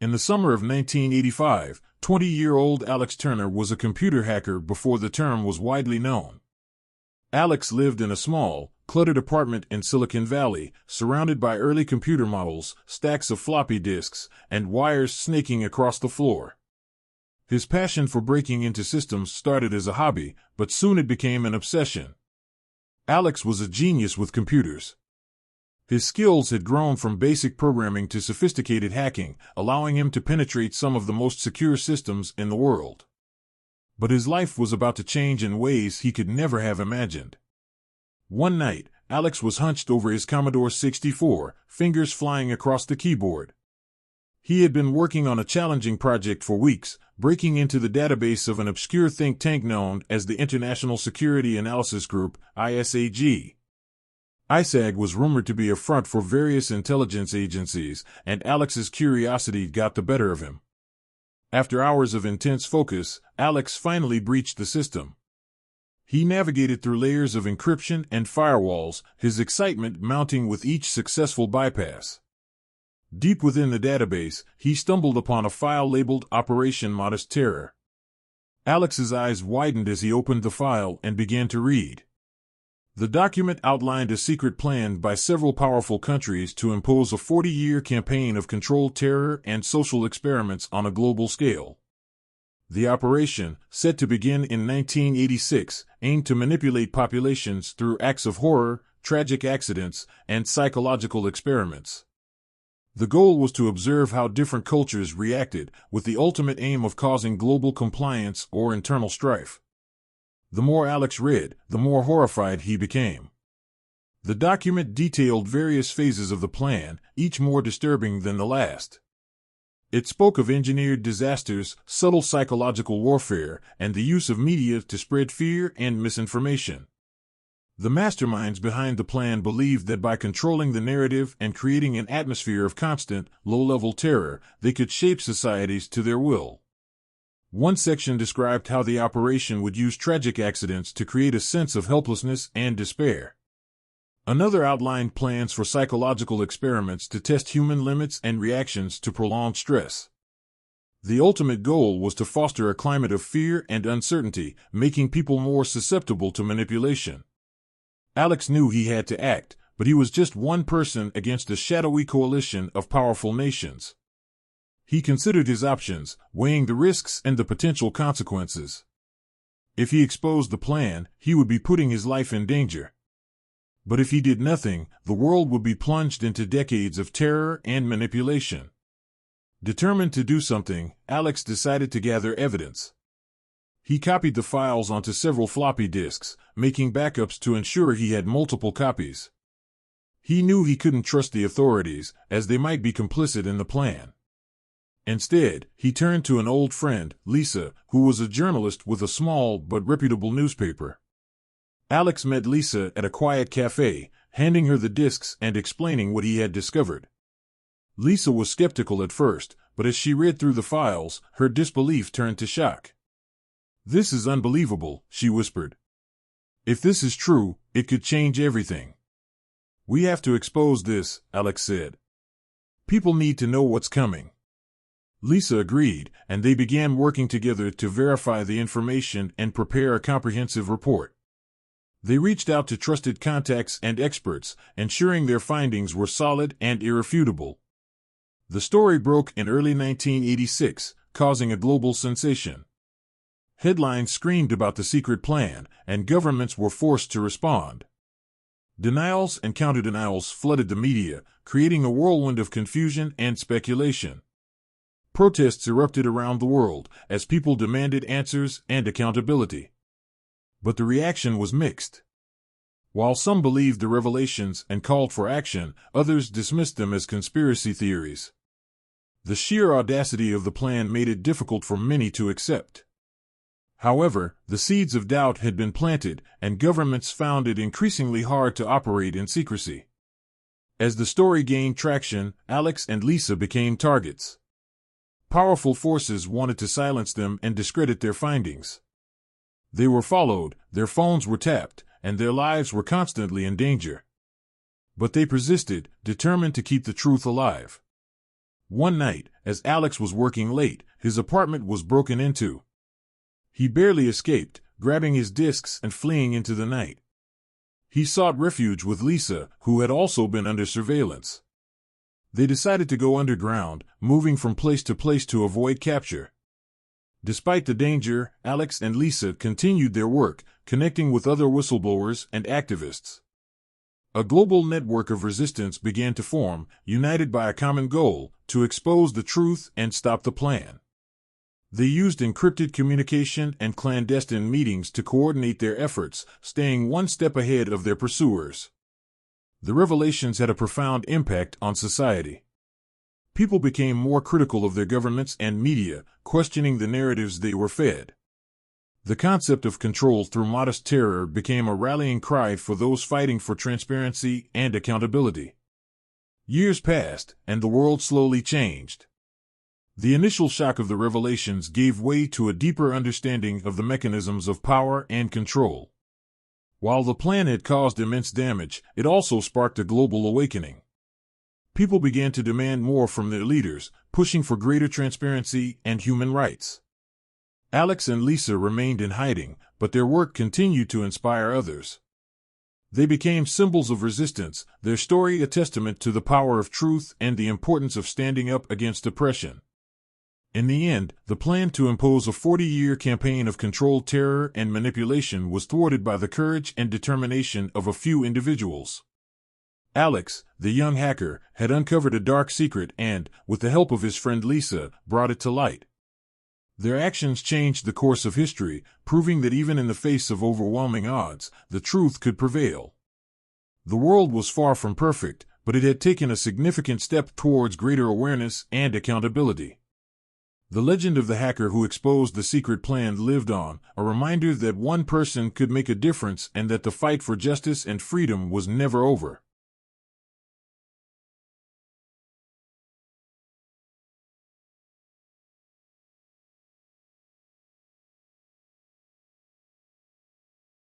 In the summer of 1985, 20-year-old Alex Turner was a computer hacker before the term was widely known. Alex lived in a small, cluttered apartment in Silicon Valley, surrounded by early computer models, stacks of floppy disks, and wires snaking across the floor. His passion for breaking into systems started as a hobby, but soon it became an obsession. Alex was a genius with computers. His skills had grown from basic programming to sophisticated hacking, allowing him to penetrate some of the most secure systems in the world. But his life was about to change in ways he could never have imagined. One night, Alex was hunched over his Commodore 64, fingers flying across the keyboard. He had been working on a challenging project for weeks, breaking into the database of an obscure think tank known as the International Security Analysis Group, ISAG. ISAG was rumored to be a front for various intelligence agencies, and Alex's curiosity got the better of him. After hours of intense focus, Alex finally breached the system. He navigated through layers of encryption and firewalls, his excitement mounting with each successful bypass. Deep within the database, he stumbled upon a file labeled Operation Modest Terror. Alex's eyes widened as he opened the file and began to read. The document outlined a secret plan by several powerful countries to impose a 40-year campaign of controlled terror and social experiments on a global scale. The operation, set to begin in 1986, aimed to manipulate populations through acts of horror, tragic accidents, and psychological experiments. The goal was to observe how different cultures reacted, with the ultimate aim of causing global compliance or internal strife. The more Alex read, the more horrified he became. The document detailed various phases of the plan, each more disturbing than the last. It spoke of engineered disasters, subtle psychological warfare, and the use of media to spread fear and misinformation. The masterminds behind the plan believed that by controlling the narrative and creating an atmosphere of constant, low-level terror, they could shape societies to their will. One section described how the operation would use tragic accidents to create a sense of helplessness and despair. Another outlined plans for psychological experiments to test human limits and reactions to prolonged stress. The ultimate goal was to foster a climate of fear and uncertainty, making people more susceptible to manipulation. Alex knew he had to act, but he was just one person against a shadowy coalition of powerful nations. He considered his options, weighing the risks and the potential consequences. If he exposed the plan, he would be putting his life in danger. But if he did nothing, the world would be plunged into decades of terror and manipulation. Determined to do something, Alex decided to gather evidence. He copied the files onto several floppy disks, making backups to ensure he had multiple copies. He knew he couldn't trust the authorities, as they might be complicit in the plan. Instead, he turned to an old friend, Lisa, who was a journalist with a small but reputable newspaper. Alex met Lisa at a quiet cafe, handing her the disks and explaining what he had discovered. Lisa was skeptical at first, but as she read through the files, her disbelief turned to shock. "This is unbelievable," she whispered. "If this is true, it could change everything." "We have to expose this," Alex said. "People need to know what's coming." Lisa agreed, and they began working together to verify the information and prepare a comprehensive report. They reached out to trusted contacts and experts, ensuring their findings were solid and irrefutable. The story broke in early 1986, causing a global sensation. Headlines screamed about the secret plan, and governments were forced to respond. Denials and counter-denials flooded the media, creating a whirlwind of confusion and speculation. Protests erupted around the world as people demanded answers and accountability. But the reaction was mixed. While some believed the revelations and called for action, others dismissed them as conspiracy theories. The sheer audacity of the plan made it difficult for many to accept. However, the seeds of doubt had been planted, and governments found it increasingly hard to operate in secrecy. As the story gained traction, Alex and Lisa became targets. Powerful forces wanted to silence them and discredit their findings. They were followed, their phones were tapped, and their lives were constantly in danger. But they persisted, determined to keep the truth alive. One night, as Alex was working late, his apartment was broken into. He barely escaped, grabbing his discs and fleeing into the night. He sought refuge with Lisa, who had also been under surveillance. They decided to go underground, moving from place to place to avoid capture. Despite the danger, Alex and Lisa continued their work, connecting with other whistleblowers and activists. A global network of resistance began to form, united by a common goal: to expose the truth and stop the plan. They used encrypted communication and clandestine meetings to coordinate their efforts, staying one step ahead of their pursuers. The revelations had a profound impact on society. People became more critical of their governments and media, questioning the narratives they were fed. The concept of control through modest terror became a rallying cry for those fighting for transparency and accountability. Years passed, and the world slowly changed. The initial shock of the revelations gave way to a deeper understanding of the mechanisms of power and control. While the plan had caused immense damage, it also sparked a global awakening. People began to demand more from their leaders, pushing for greater transparency and human rights. Alex and Lisa remained in hiding, but their work continued to inspire others. They became symbols of resistance, their story a testament to the power of truth and the importance of standing up against oppression. In the end, the plan to impose a 40-year campaign of controlled terror and manipulation was thwarted by the courage and determination of a few individuals. Alex, the young hacker, had uncovered a dark secret and, with the help of his friend Lisa, brought it to light. Their actions changed the course of history, proving that even in the face of overwhelming odds, the truth could prevail. The world was far from perfect, but it had taken a significant step towards greater awareness and accountability. The legend of the hacker who exposed the secret plan lived on, a reminder that one person could make a difference and that the fight for justice and freedom was never over.